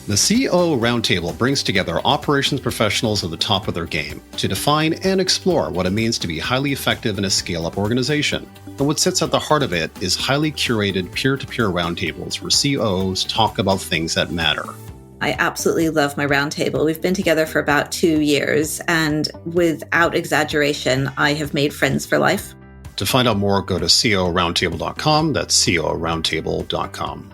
The COO Roundtable brings together operations professionals at the top of their game to define and explore what it means to be highly effective in a scale-up organization. And what sits at the heart of it is highly curated peer-to-peer roundtables where COOs talk about things that matter. I absolutely love my roundtable. We've been together for about 2 years, and without exaggeration, I have made friends for life. To find out more, go to cooroundtable.com. That's cooroundtable.com.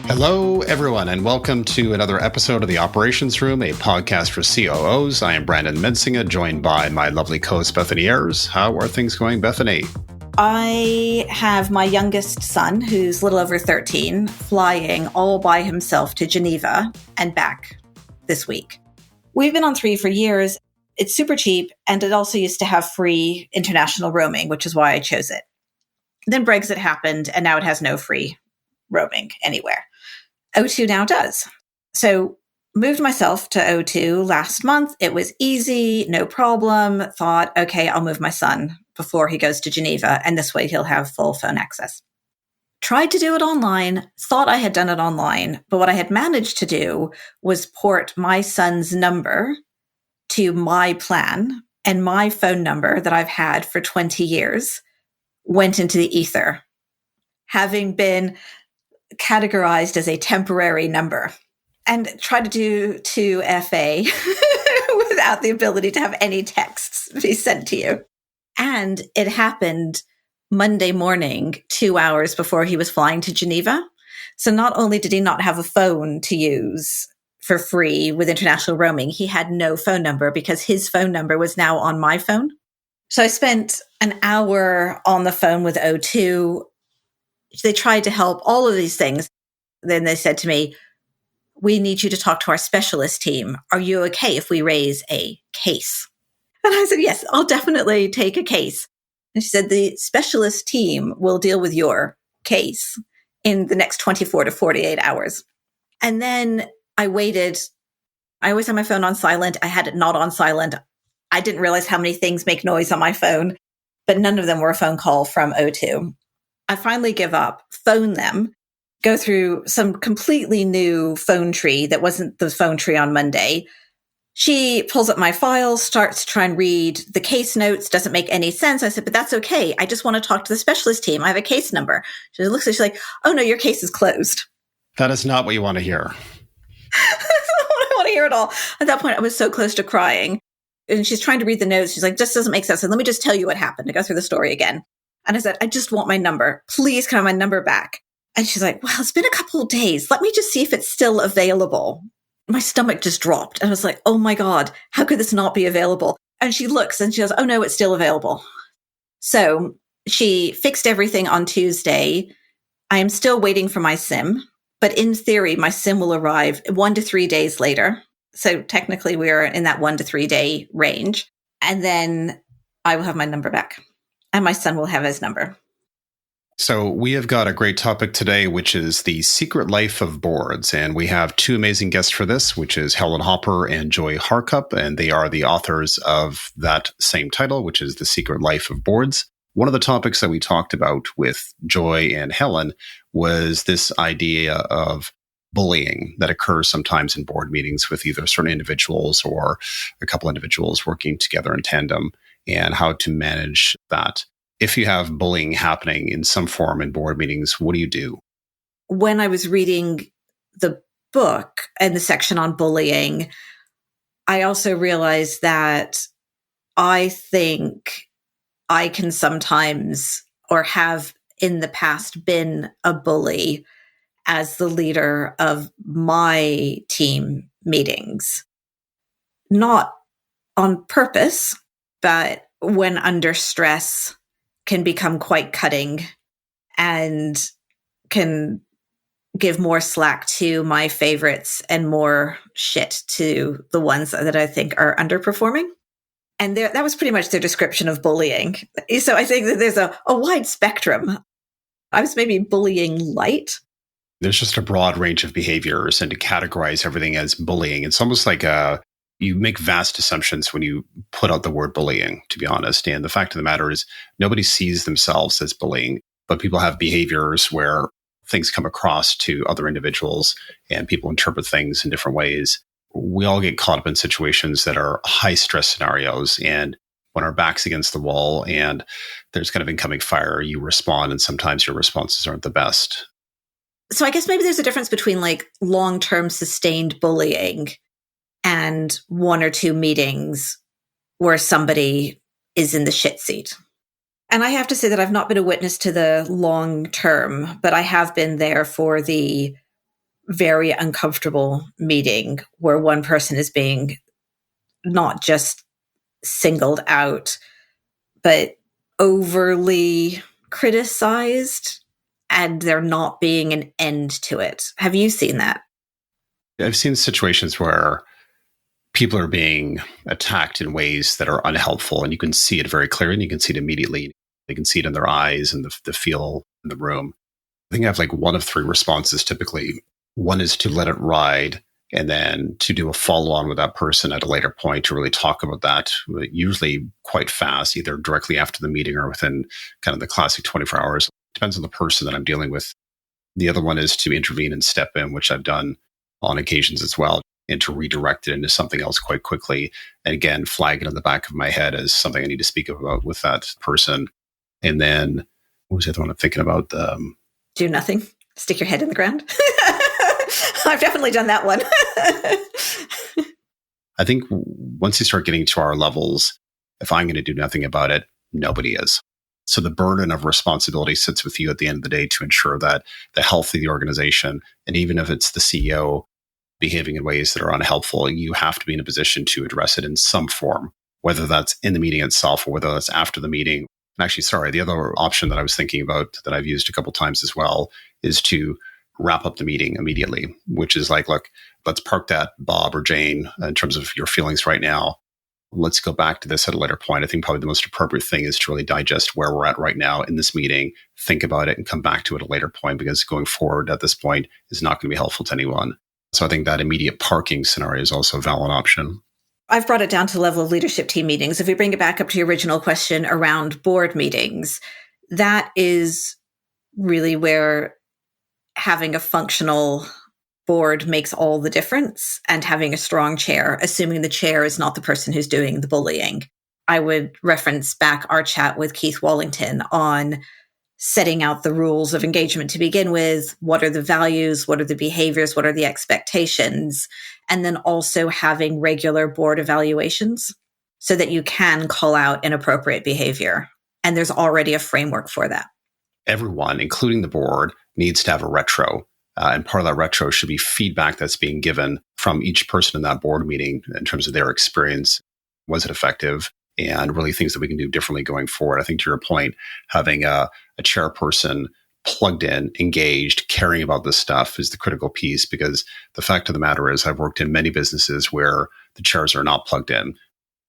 Hello, everyone, and welcome to another episode of The Operations Room, a podcast for COOs. I am Brandon Mensinga, joined by my lovely co-host, Bethany Ayers. How are things going, Bethany? I have my youngest son, who's a little over 13, flying all by himself to Geneva and back this week. We've been on 3 for years. It's super cheap, and it also used to have free international roaming, which is why I chose it. Then Brexit happened, and now it has no free roaming anywhere. O2 now does. So moved myself to O2 last month. It was easy, no problem. Thought, okay, I'll move my son before he goes to Geneva, and this way he'll have full phone access. Tried to do it online, thought I had done it online, but what I had managed to do was port my son's number to my plan, and my phone number that I've had for 20 years went into the ether, having been categorized as a temporary number, and tried to do 2FA without the ability to have any texts be sent to you. And it happened Monday morning, 2 hours before he was flying to Geneva. So not only did he not have a phone to use for free with international roaming, he had no phone number because his phone number was now on my phone. So I spent an hour on the phone with O2. They tried to help, all of these things. Then they said to me, we need you to talk to our specialist team. Are you okay if we raise a case? And I said, yes, I'll definitely take a case. And she said, the specialist team will deal with your case in the next 24 to 48 hours. And then I waited. I always have my phone on silent. I had it not on silent. I didn't realize how many things make noise on my phone, but none of them were a phone call from O2. I finally give up, phone them, go through some completely new phone tree that wasn't the phone tree on Monday. She pulls up my files, starts to try and read the case notes, doesn't make any sense. I said, but that's okay. I just want to talk to the specialist team. I have a case number. She looks at it, she's like, oh no, your case is closed. That is not what you want to hear. That's not what I want to hear at all. At that point, I was so close to crying. And she's trying to read the notes. She's like, this doesn't make sense. And let me just tell you what happened. I go through the story again. And I said, I just want my number. Please can I have my number back? And she's like, well, it's been a couple of days. Let me just see if it's still available. My stomach just dropped. And I was like, oh my God, how could this not be available? And she looks and she goes, oh no, it's still available. So she fixed everything on Tuesday. I am still waiting for my SIM, but in theory, my SIM will arrive 1 to 3 days later. So technically we're in that 1 to 3 day range. And then I will have my number back. And my son will have his number. So we have got a great topic today, which is the secret life of boards. And we have 2 amazing guests for this, which is Helen Hopper and Joy Harcup. And they are the authors of that same title, which is The Secret Life of Boards. One of the topics that we talked about with Joy and Helen was this idea of bullying that occurs sometimes in board meetings with either certain individuals or a couple individuals working together in tandem, and how to manage that. If you have bullying happening in some form in board meetings, what do you do? When I was reading the book and the section on bullying, I also realized that I think I can sometimes, or have in the past, been a bully as the leader of my team meetings. Not on purpose, but when under stress can become quite cutting and can give more slack to my favorites and more shit to the ones that I think are underperforming. And that was pretty much their description of bullying. So I think that there's a wide spectrum. I was maybe bullying light. There's just a broad range of behaviors, and to categorize everything as bullying, it's almost like you make vast assumptions when you put out the word bullying, to be honest. And the fact of the matter is nobody sees themselves as bullying, but people have behaviors where things come across to other individuals and people interpret things in different ways. We all get caught up in situations that are high stress scenarios. And when our back's against the wall and there's kind of incoming fire, you respond, and sometimes your responses aren't the best. So I guess maybe there's a difference between like long-term sustained bullying and one or two meetings where somebody is in the shit seat. And I have to say that I've not been a witness to the long term, but I have been there for the very uncomfortable meeting where one person is being not just singled out, but overly criticized, and there not being an end to it. Have you seen that? I've seen situations where people are being attacked in ways that are unhelpful, and you can see it very clearly, and you can see it immediately. You can see it in their eyes and the feel in the room. I think I have like one of three responses typically. One is to let it ride, and then to do a follow-on with that person at a later point to really talk about that, usually quite fast, either directly after the meeting or within kind of the classic 24 hours. Depends on the person that I'm dealing with. The other one is to intervene and step in, which I've done on occasions as well, and to redirect it into something else quite quickly. And again, flag it in the back of my head as something I need to speak about with that person. And then, what was the other one I'm thinking about? Do nothing. Stick your head in the ground. I've definitely done that one. I think once you start getting to our levels, if I'm going to do nothing about it, nobody is. So the burden of responsibility sits with you at the end of the day to ensure that the health of the organization, and even if it's the CEO behaving in ways that are unhelpful, you have to be in a position to address it in some form, whether that's in the meeting itself or whether that's after the meeting. And actually, sorry, the other option that I was thinking about that I've used a couple of times as well is to wrap up the meeting immediately, which is like, look, let's park that, Bob or Jane, in terms of your feelings right now. Let's go back to this at a later point. I think probably the most appropriate thing is to really digest where we're at right now in this meeting, think about it, and come back to it at a later point, because going forward at this point is not going to be helpful to anyone. So I think that immediate parking scenario is also a valid option. I've brought it down to the level of leadership team meetings. If we bring it back up to your original question around board meetings, that is really where having a functional board makes all the difference, and having a strong chair, assuming the chair is not the person who's doing the bullying. I would reference back our chat with Keith Wallington on setting out the rules of engagement to begin with. What are the values? What are the behaviors? What are the expectations? And then also having regular board evaluations so that you can call out inappropriate behavior. And there's already a framework for that. Everyone, including the board, needs to have a retro. And part of that retro should be feedback that's being given from each person in that board meeting in terms of their experience. Was it effective? And really things that we can do differently going forward. I think to your point, having a chairperson plugged in, engaged, caring about this stuff is the critical piece, because the fact of the matter is I've worked in many businesses where the chairs are not plugged in.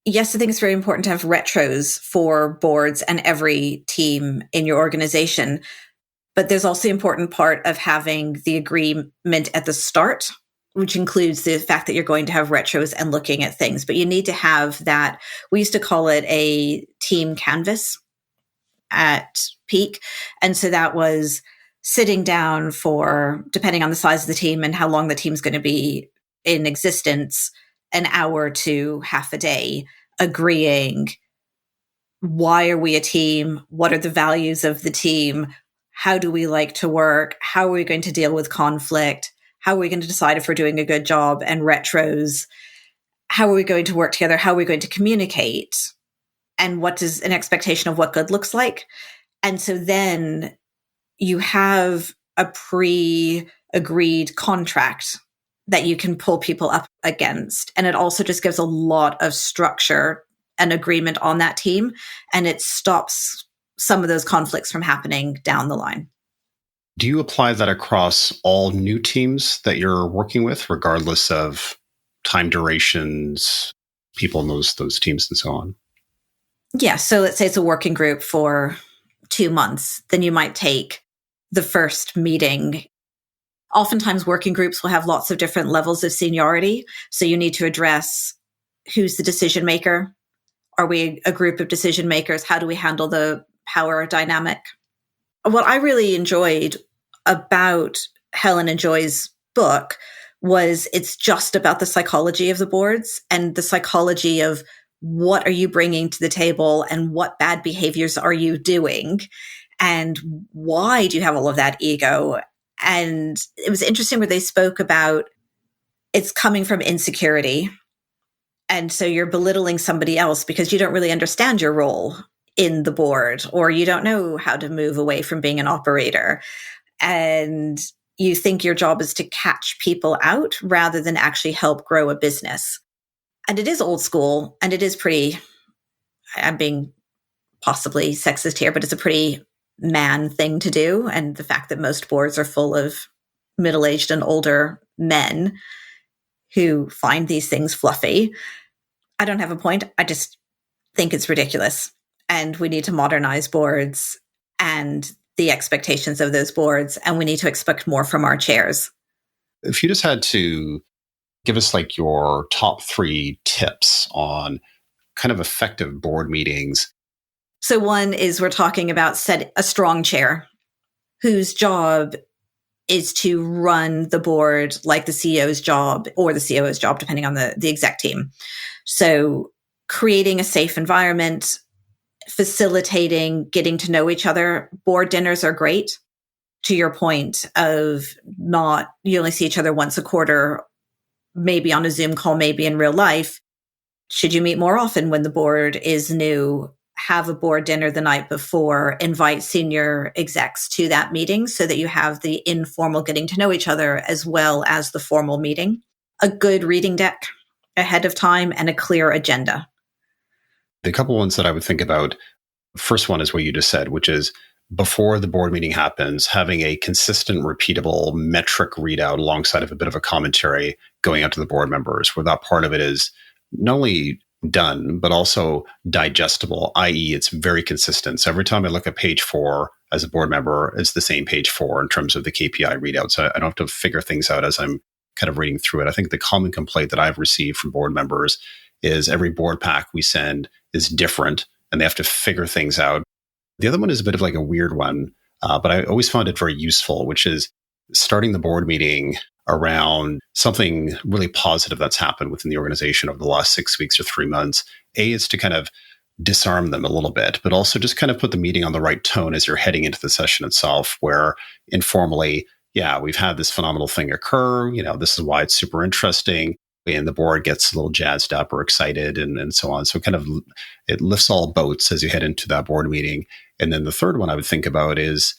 Yes, I think it's very important to have retros for boards and every team in your organization. But there's also the important part of having the agreement at the start, which includes the fact that you're going to have retros and looking at things. But you need to have that. We used to call it a team canvas at Peak. And so that was sitting down for, depending on the size of the team and how long the team's going to be in existence, an hour to half a day, agreeing, why are we a team? What are the values of the team? How do we like to work? How are we going to deal with conflict? How are we going to decide if we're doing a good job? And retros, how are we going to work together? How are we going to communicate? And what does an expectation of what good looks like? And so then you have a pre-agreed contract that you can pull people up against. And it also just gives a lot of structure and agreement on that team. And it stops some of those conflicts from happening down the line. Do you apply that across all new teams that you're working with, regardless of time durations, people in those teams and so on? Yeah. So let's say it's a working group for 2 months. Then you might take the first meeting. Oftentimes working groups will have lots of different levels of seniority. So you need to address who's the decision maker? Are we a group of decision makers? How do we handle the power dynamic? What I really enjoyed about Helen and Joy's book was it's just about the psychology of the boards and the psychology of what are you bringing to the table and what bad behaviors are you doing and why do you have all of that ego? And it was interesting where they spoke about it's coming from insecurity. And so you're belittling somebody else because you don't really understand your role in the board, or you don't know how to move away from being an operator. And you think your job is to catch people out rather than actually help grow a business. And it is old school, and it is pretty, I'm being possibly sexist here, but it's a pretty man thing to do. And the fact that most boards are full of middle-aged and older men who find these things fluffy. I don't have a point. I just think it's ridiculous. And we need to modernize boards and the expectations of those boards. And we need to expect more from our chairs. If you just had to give us like your top 3 tips on kind of effective board meetings. So one is we're talking about set a strong chair whose job is to run the board like the CEO's job or the COO's job, depending on the exec team. So creating a safe environment, facilitating, getting to know each other. Board dinners are great. To your point of you only see each other once a quarter, maybe on a Zoom call, maybe in real life. Should you meet more often when the board is new? Have a board dinner the night before, invite senior execs to that meeting so that you have the informal getting to know each other as well as the formal meeting. A good reading deck ahead of time and a clear agenda. The couple ones that I would think about, first one is what you just said, which is before the board meeting happens, having a consistent, repeatable metric readout alongside of a bit of a commentary going out to the board members, where that part of it is not only done, but also digestible, i.e. it's very consistent. So every time I look at page 4 as a board member, it's the same page 4 in terms of the KPI readout. So I don't have to figure things out as I'm kind of reading through it. I think the common complaint that I've received from board members is every board pack we send is different and they have to figure things out. The other one is a bit of like a weird one, but I always found it very useful, which is starting the board meeting around something really positive that's happened within the organization over the last 6 weeks or 3 months. It's to kind of disarm them a little bit, but also just kind of put the meeting on the right tone as you're heading into the session itself, where informally, yeah, we've had this phenomenal thing occur. This is why it's super interesting. And the board gets a little jazzed up or excited and so on. So kind of it lifts all boats as you head into that board meeting. And then the third one I would think about is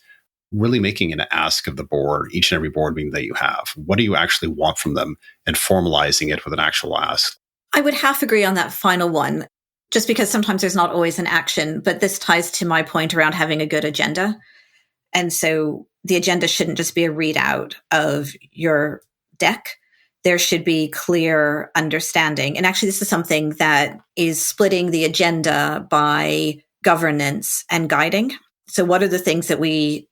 really making an ask of the board, each and every board meeting that you have. What do you actually want from them, and formalizing it with an actual ask? I would half agree on that final one, just because sometimes there's not always an action, but this ties to my point around having a good agenda. And so the agenda shouldn't just be a readout of your deck. There should be clear understanding. And actually, this is something that is splitting the agenda by governance and guiding. So what are the things that we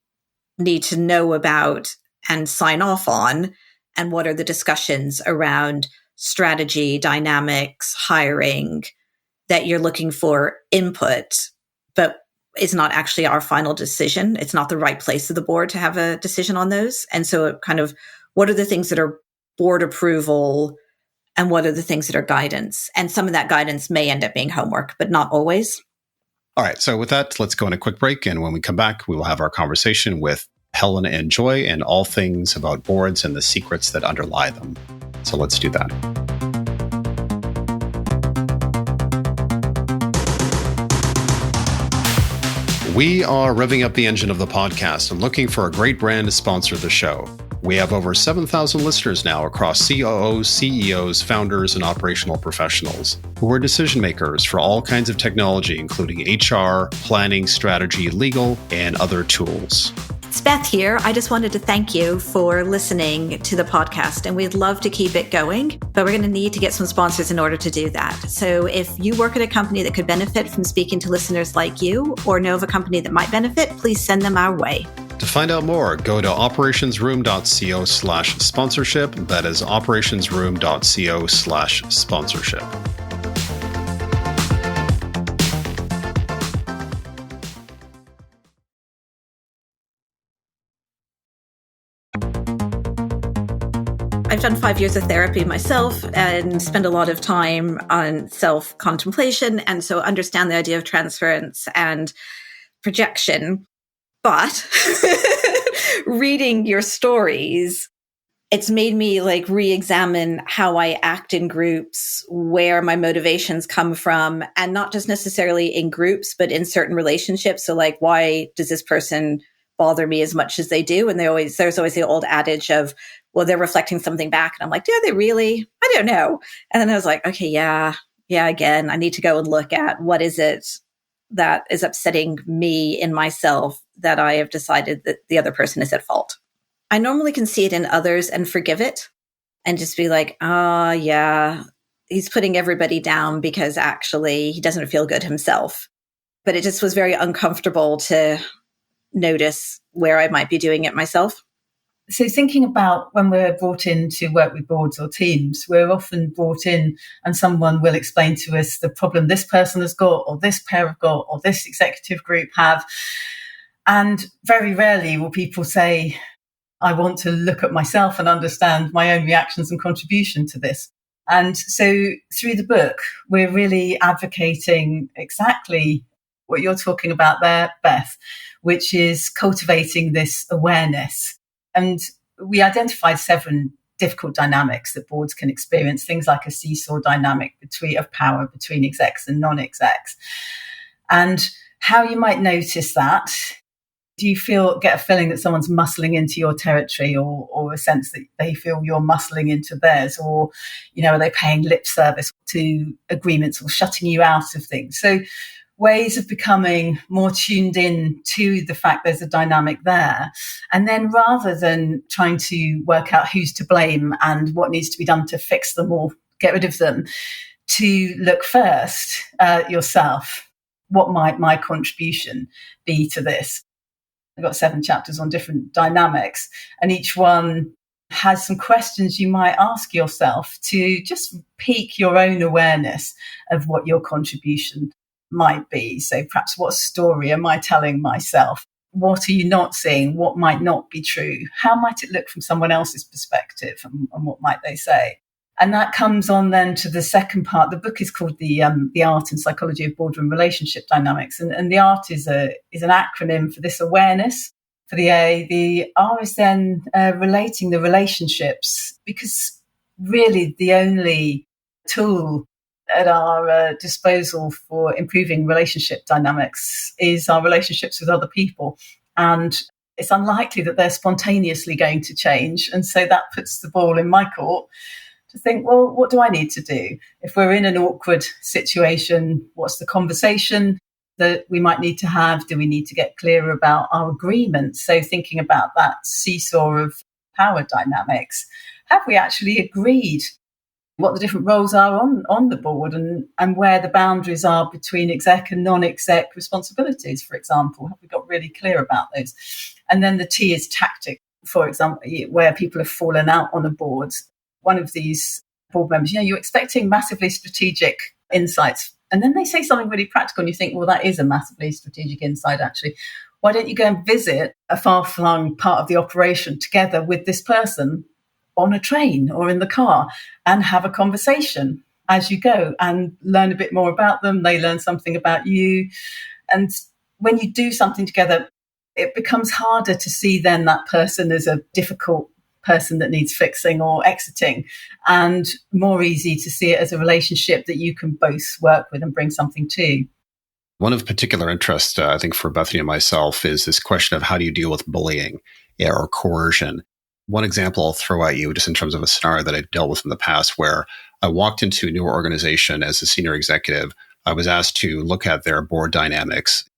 need to know about and sign off on? And what are the discussions around strategy, dynamics, hiring that you're looking for input, but is not actually our final decision? It's not the right place of the board to have a decision on those. And so it kind of, what are the things that are board approval and what are the things that are guidance? And some of that guidance may end up being homework, but not always. All right. So with that, let's go on a quick break. And when we come back, we will have our conversation with Helen and Joy and all things about boards and the secrets that underlie them. So let's do that. We are revving up the engine of the podcast and looking for a great brand to sponsor the show. We have over 7,000 listeners now across COOs, CEOs, founders, and operational professionals who are decision makers for all kinds of technology, including HR, planning, strategy, legal, and other tools. It's Beth here. I just wanted to thank you for listening to the podcast, and we'd love to keep it going, but we're going to need to get some sponsors in order to do that. So if you work at a company that could benefit from speaking to listeners like you, or know of a company that might benefit, please send them our way. To find out more, go to operationsroom.co/sponsorship. That is operationsroom.co/sponsorship. I've done 5 years of therapy myself and spend a lot of time on self-contemplation, and so understand the idea of transference and projection. But reading your stories, it's made me like re-examine how I act in groups, where my motivations come from, and not just necessarily in groups, but in certain relationships. So like, why does this person bother me as much as they do? And there's always the old adage of, well, they're reflecting something back. And I'm like, do they really? I don't know. And then I was like, okay, yeah, again, I need to go and look at what is it that is upsetting me in myself that I have decided that the other person is at fault. I normally can see it in others and forgive it and just be like, oh, yeah, he's putting everybody down because actually he doesn't feel good himself. But it just was very uncomfortable to notice where I might be doing it myself. So thinking about when we're brought in to work with boards or teams, we're often brought in and someone will explain to us the problem this person has got, or this pair have got, or this executive group have. And very rarely will people say, I want to look at myself and understand my own reactions and contribution to this. And so through the book, we're really advocating exactly what you're talking about there, Beth, which is cultivating this awareness. And we identified 7 difficult dynamics that boards can experience, things like a seesaw dynamic of power between execs and non-execs. And how you might notice that. Do you get a feeling that someone's muscling into your territory, or a sense that they feel you're muscling into theirs? Or, are they paying lip service to agreements or shutting you out of things? So ways of becoming more tuned in to the fact there's a dynamic there. And then rather than trying to work out who's to blame and what needs to be done to fix them or get rid of them, to look first at yourself. What might my contribution be to this? I've got 7 chapters on different dynamics, and each one has some questions you might ask yourself to just pique your own awareness of what your contribution might be. So perhaps, what story am I telling myself? What are you not seeing? What might not be true? How might it look from someone else's perspective, and what might they say? And that comes on then to the second part. The book is called The Art and Psychology of Boardroom Relationship Dynamics. And the art is an acronym for this awareness, for the A. The R is then relating the relationships, because really the only tool at our disposal for improving relationship dynamics is our relationships with other people. And it's unlikely that they're spontaneously going to change. And so that puts the ball in my court to think, well, what do I need to do? If we're in an awkward situation, what's the conversation that we might need to have? Do we need to get clearer about our agreements? So thinking about that seesaw of power dynamics, have we actually agreed what the different roles are on the board, and where the boundaries are between exec and non-exec responsibilities, for example? Have we got really clear about those? And then the T is tactic, for example, where people have fallen out on a board. One of these board members, you're expecting massively strategic insights, and then they say something really practical, and you think, well, that is a massively strategic insight, actually. Why don't you go and visit a far-flung part of the operation together with this person on a train or in the car and have a conversation as you go and learn a bit more about them? They learn something about you. And when you do something together, it becomes harder to see then that person as a difficult person that needs fixing or exiting, and more easy to see it as a relationship that you can both work with and bring something to. One of particular interest, I think, for Bethany and myself is this question of how do you deal with bullying or coercion? One example I'll throw at you, just in terms of a scenario that I've dealt with in the past, where I walked into a newer organization as a senior executive. I was asked to look at their board dynamics.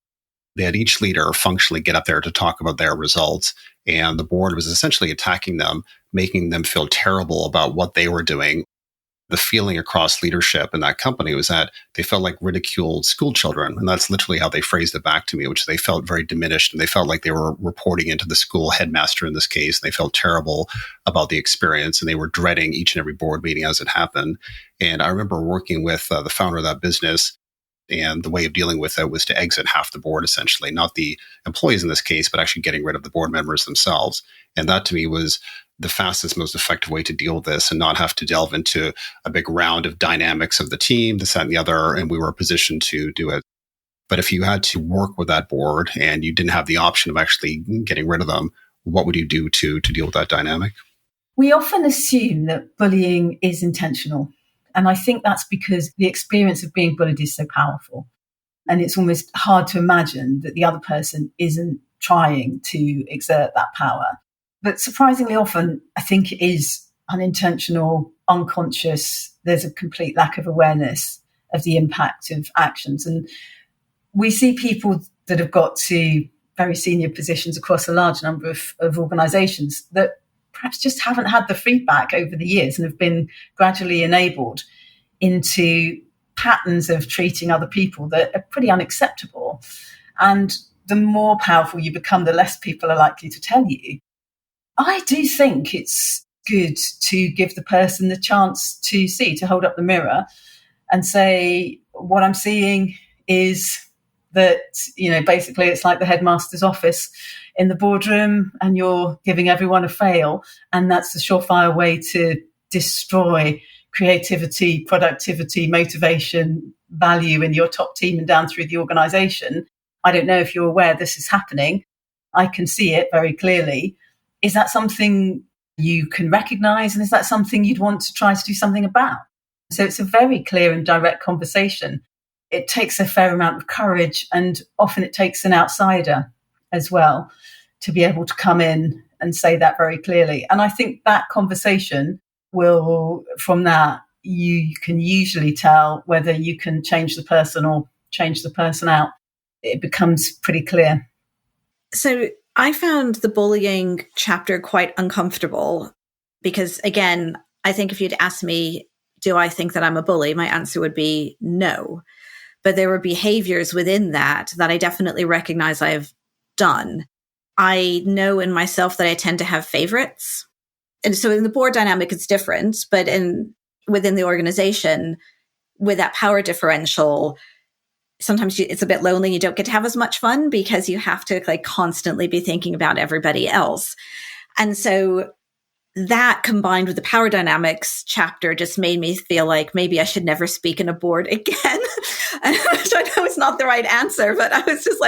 They had each leader functionally get up there to talk about their results, and the board was essentially attacking them, making them feel terrible about what they were doing. The feeling across leadership in that company was that they felt like ridiculed school children. And that's literally how they phrased it back to me, which they felt very diminished, and they felt like they were reporting into the school headmaster in this case. And they felt terrible about the experience, and they were dreading each and every board meeting as it happened. And I remember working with the founder of that business, and the way of dealing with it was to exit half the board, essentially, not the employees in this case, but actually getting rid of the board members themselves. And that to me was the fastest, most effective way to deal with this and not have to delve into a big round of dynamics of the team, this, that, and the other, and we were positioned to do it. But if you had to work with that board and you didn't have the option of actually getting rid of them, what would you do to deal with that dynamic? We often assume that bullying is intentional. And I think that's because the experience of being bullied is so powerful. And it's almost hard to imagine that the other person isn't trying to exert that power. But surprisingly often, I think it is unintentional, unconscious. There's a complete lack of awareness of the impact of actions. And we see people that have got to very senior positions across a large number of organisations that perhaps just haven't had the feedback over the years and have been gradually enabled into patterns of treating other people that are pretty unacceptable. And the more powerful you become, the less people are likely to tell you. I do think it's good to give the person the chance to see, to hold up the mirror and say, what I'm seeing is that, basically it's like the headmaster's office in the boardroom and you're giving everyone a fail. And that's the surefire way to destroy creativity, productivity, motivation, value in your top team and down through the organisation. I don't know if you're aware this is happening. I can see it very clearly. Is that something you can recognise? And is that something you'd want to try to do something about? So it's a very clear and direct conversation. It takes a fair amount of courage, and often it takes an outsider as well to be able to come in and say that very clearly. And I think that conversation will, from that, you can usually tell whether you can change the person or change the person out. It becomes pretty clear. So I found the bullying chapter quite uncomfortable because, again, I think if you'd asked me, do I think that I'm a bully? My answer would be no. But there were behaviors within that I definitely recognize I've done. I know in myself that I tend to have favorites. And so in the board dynamic, it's different, but within the organization, with that power differential, sometimes it's a bit lonely. You don't get to have as much fun because you have to constantly be thinking about everybody else. And so that combined with the power dynamics chapter just made me feel like maybe I should never speak in a board again. Which I know is not the right answer, but I was just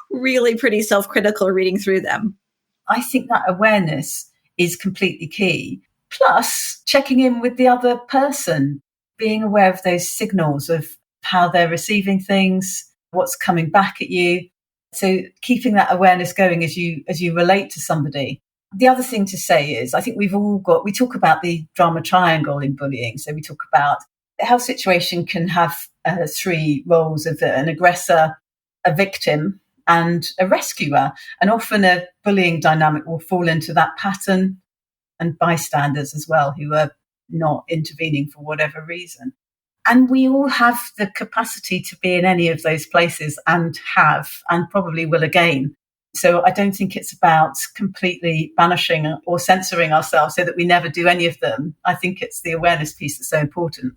really pretty self-critical reading through them. I think that awareness is completely key. Plus, checking in with the other person, being aware of those signals of how they're receiving things, what's coming back at you. So keeping that awareness going as you relate to somebody. The other thing to say is, I think we talk about the drama triangle in bullying. So we talk about how situation can have three roles of an aggressor, a victim, and a rescuer. And often a bullying dynamic will fall into that pattern, and bystanders as well, who are not intervening for whatever reason. And we all have the capacity to be in any of those places and probably will again. So I don't think it's about completely banishing or censoring ourselves so that we never do any of them. I think it's the awareness piece that's so important.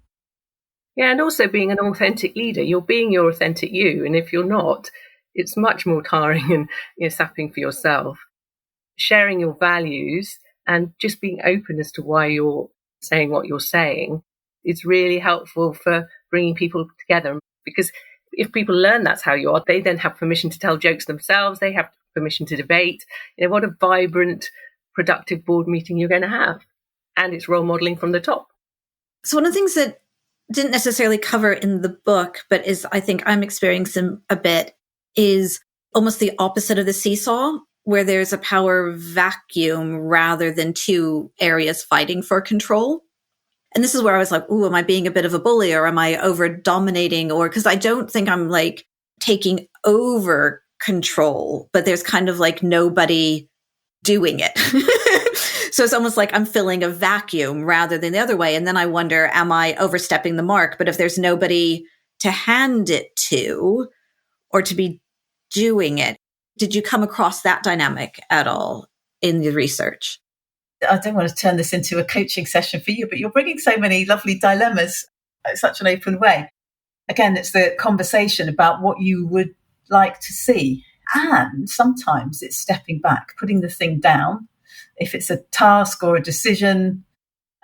Yeah, and also being an authentic leader. You're being your authentic you. And if you're not, it's much more tiring and sapping for yourself. Sharing your values and just being open as to why you're saying what you're saying is really helpful for bringing people together. Because if people learn that's how you are, they then have permission to tell jokes themselves. They have permission to debate. What a vibrant, productive board meeting you're going to have. And it's role modeling from the top. So one of the things that didn't necessarily cover in the book, but is I think I'm experiencing a bit, is almost the opposite of the seesaw, where there's a power vacuum rather than two areas fighting for control. And this is where I was like, ooh, am I being a bit of a bully, or am I over dominating? Or because I don't think I'm taking over control, but there's kind of nobody doing it. So it's almost like I'm filling a vacuum rather than the other way. And then I wonder, am I overstepping the mark? But if there's nobody to hand it to or to be doing it, did you come across that dynamic at all in the research? I don't want to turn this into a coaching session for you, but you're bringing so many lovely dilemmas in such an open way. Again, it's the conversation about what you would like to see. And sometimes it's stepping back, putting the thing down if it's a task or a decision.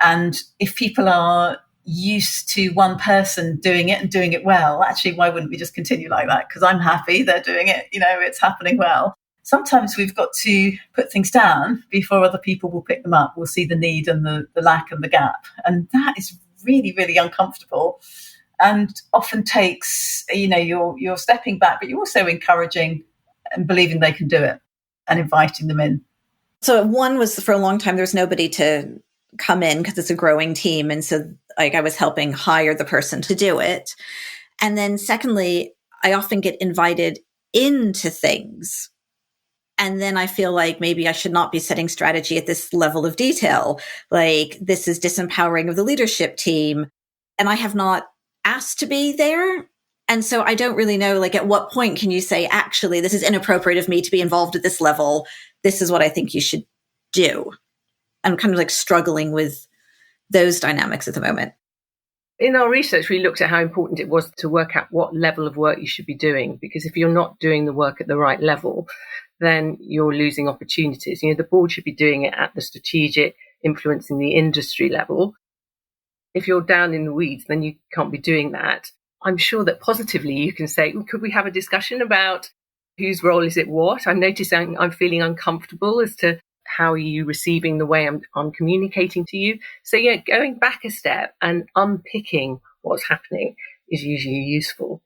And if people are used to one person doing it and doing it well, actually, why wouldn't we just continue like that? Because I'm happy they're doing it, it's happening well. Sometimes we've got to put things down before other people will pick them up. We'll see the need and the lack and the gap. And that is really, really uncomfortable and often takes, you're stepping back, but you're also encouraging and believing they can do it and inviting them in. So one was, for a long time, there's nobody to come in because it's a growing team. And so I was helping hire the person to do it. And then secondly, I often get invited into things. And then I feel like maybe I should not be setting strategy at this level of detail. Like, this is disempowering of the leadership team. And I have not asked to be there. And so I don't really know, at what point can you say, actually, this is inappropriate of me to be involved at this level. This is what I think you should do. I'm kind of struggling with those dynamics at the moment. In our research, we looked at how important it was to work out what level of work you should be doing, because if you're not doing the work at the right level, then you're losing opportunities. The board should be doing it at the strategic, influencing the industry level. If you're down in the weeds, then you can't be doing that. I'm sure that positively you can say, could we have a discussion about whose role is it what? I'm noticing I'm feeling uncomfortable as to how are you receiving the way I'm communicating to you. So going back a step and unpicking what's happening is usually useful.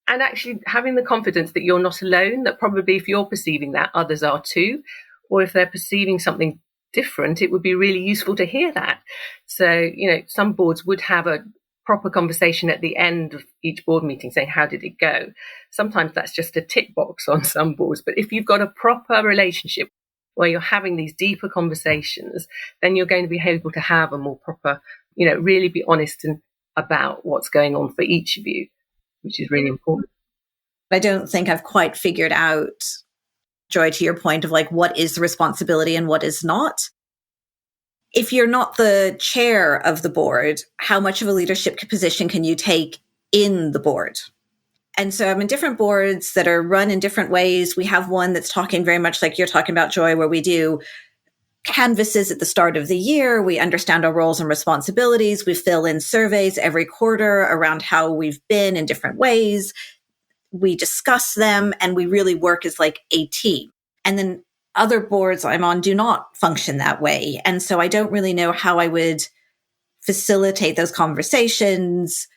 And actually having the confidence that you're not alone, that probably if you're perceiving that, others are too. Or if they're perceiving something different, it would be really useful to hear that. So, some boards would have a proper conversation at the end of each board meeting saying, how did it go? Sometimes that's just a tick box on some boards. But if you've got a proper relationship where you're having these deeper conversations, then you're going to be able to have a more proper, really be honest about what's going on for each of you, which is really important. I don't think I've quite figured out, Joy, to your point of what is the responsibility and what is not. If you're not the chair of the board, how much of a leadership position can you take in the board? And so I'm in different boards that are run in different ways. We have one that's talking very much like you're talking about, Joy, where we do canvases at the start of the year. We understand our roles and responsibilities. We fill in surveys every quarter around how we've been in different ways. We discuss them and we really work as a team. And then other boards I'm on do not function that way. And so I don't really know how I would facilitate those conversations,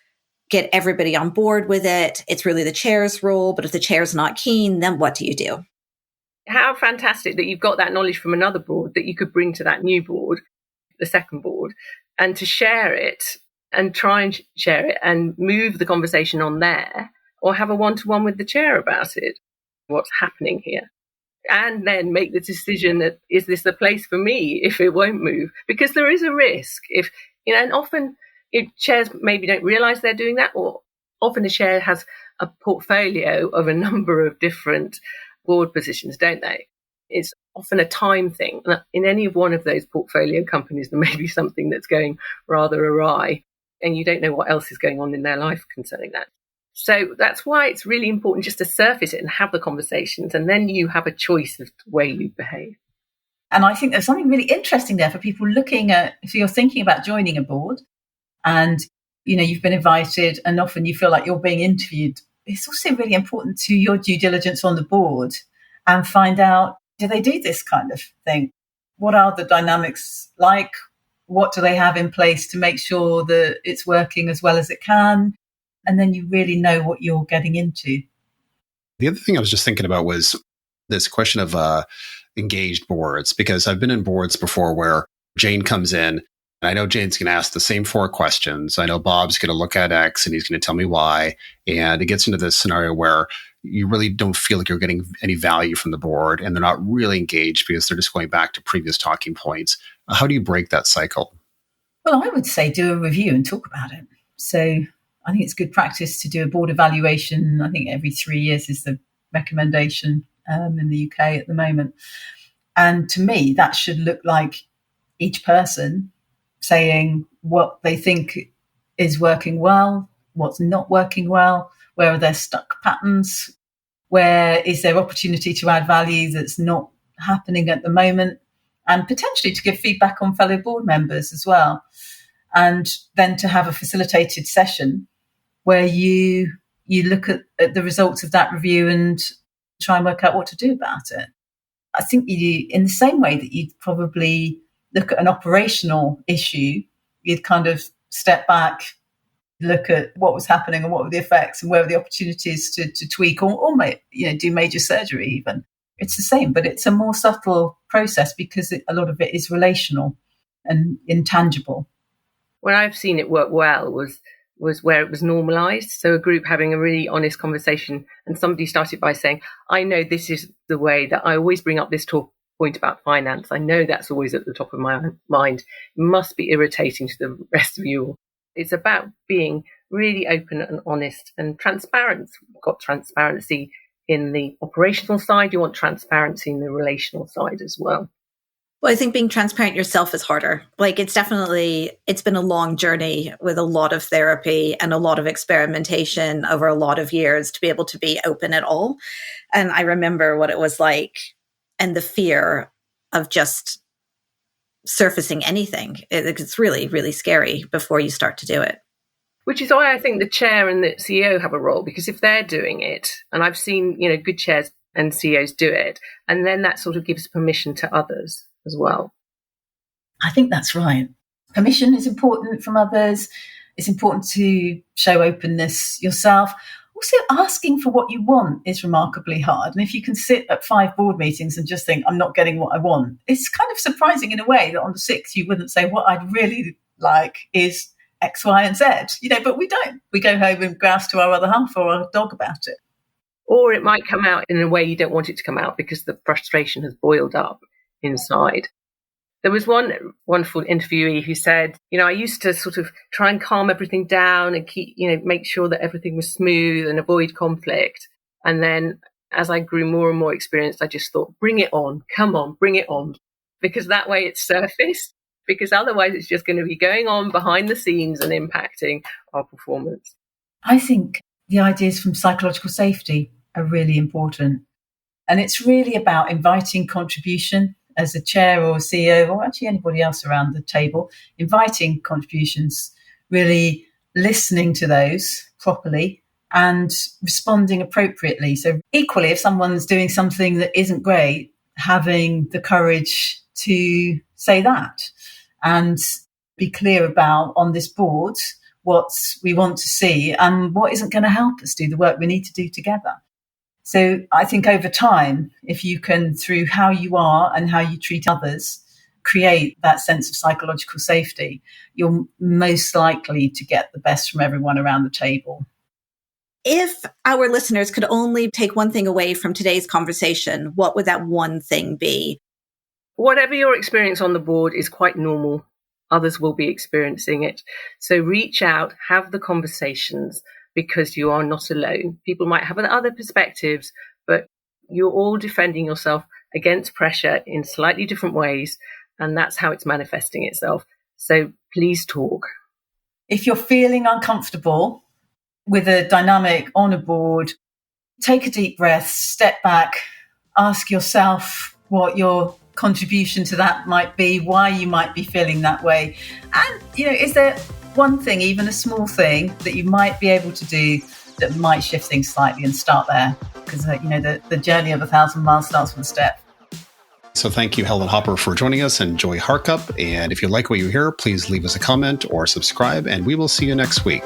get everybody on board with it. It's really the chair's role. But if the chair's not keen, then what do you do? How fantastic that you've got that knowledge from another board that you could bring to that new board, the second board, and to share it and try and share it and move the conversation on there, or have a one-to-one with the chair about it, what's happening here. And then make the decision that, is this the place for me if it won't move? Because there is a risk. And often chairs maybe don't realize they're doing that, or often a chair has a portfolio of a number of different board positions, don't they? It's often a time thing. In any of one of those portfolio companies, there may be something that's going rather awry, and you don't know what else is going on in their life concerning that. So that's why it's really important just to surface it and have the conversations, and then you have a choice of the way you behave. And I think there's something really interesting there for people looking at, if you're thinking about joining a board and, you've been invited and often you feel like you're being interviewed. It's also really important to your due diligence on the board and find out, do they do this kind of thing? What are the dynamics like? What do they have in place to make sure that it's working as well as it can? And then you really know what you're getting into. The other thing I was just thinking about was this question of engaged boards, because I've been in boards before where Jane comes in, and I know Jane's going to ask the same 4 questions. I know Bob's going to look at X and he's going to tell me Y. And it gets into this scenario where you really don't feel like you're getting any value from the board, and they're not really engaged because they're just going back to previous talking points. How do you break that cycle? Well, I would say do a review and talk about it. So I think it's good practice to do a board evaluation. I think every 3 years is the recommendation in the UK at the moment. And to me, that should look like each person saying what they think is working well, what's not working well, where are there stuck patterns, where is there opportunity to add value that's not happening at the moment, and potentially to give feedback on fellow board members as well. And then to have a facilitated session where you look at the results of that review and try and work out what to do about it. I think you, in the same way that you'd probably look at an operational issue, you'd kind of step back, look at what was happening and what were the effects and where were the opportunities to tweak or do major surgery even. It's the same, but it's a more subtle process because a lot of it is relational and intangible. Where I've seen it work well was where it was normalized. So a group having a really honest conversation, and somebody started by saying, I know this is the way that I always bring up this point about finance. I know that's always at the top of my mind. It must be irritating to the rest of you. It's about being really open and honest and transparent. You've got transparency in the operational side. You want transparency in the relational side as well. Well, I think being transparent yourself is harder. Like it's been a long journey with a lot of therapy and a lot of experimentation over a lot of years to be able to be open at all. And I remember what it was like and the fear of just surfacing anything. It's really, really scary before you start to do it. Which is why I think the chair and the CEO have a role, because if they're doing it, and I've seen, good chairs and CEOs do it, and then that sort of gives permission to others as well. I think that's right. Permission is important from others. It's important to show openness yourself. Also, asking for what you want is remarkably hard. And if you can sit at 5 board meetings and just think, I'm not getting what I want, it's kind of surprising in a way that on the 6th you wouldn't say, what I'd really like is X, Y, and Z. But we don't. We go home and grouse to our other half or our dog about it. Or it might come out in a way you don't want it to come out because the frustration has boiled up inside. There was one wonderful interviewee who said, I used to sort of try and calm everything down and keep, make sure that everything was smooth and avoid conflict. And then as I grew more and more experienced, I just thought, bring it on, come on, bring it on. Because that way it's surfaced, because otherwise it's just going to be going on behind the scenes and impacting our performance. I think the ideas from psychological safety are really important. And it's really about inviting contribution as a chair or CEO, or actually anybody else around the table, inviting contributions, really listening to those properly and responding appropriately. So equally, if someone's doing something that isn't great, having the courage to say that and be clear about on this board what we want to see and what isn't going to help us do the work we need to do together. So I think over time, if you can, through how you are and how you treat others, create that sense of psychological safety, you're most likely to get the best from everyone around the table. If our listeners could only take one thing away from today's conversation, what would that one thing be? Whatever your experience on the board is quite normal. Others will be experiencing it. So reach out, have the conversations, because you are not alone. People might have other perspectives, but you're all defending yourself against pressure in slightly different ways, and that's how it's manifesting itself. So please talk. If you're feeling uncomfortable with a dynamic on a board, take a deep breath, step back, ask yourself what your contribution to that might be, why you might be feeling that way. And, is there one thing, even a small thing, that you might be able to do that might shift things slightly, and start there? Because, the journey of 1,000 miles starts with a step. So thank you, Helen Hopper, for joining us. Enjoy Harcup. And if you like what you hear, please leave us a comment or subscribe, and we will see you next week.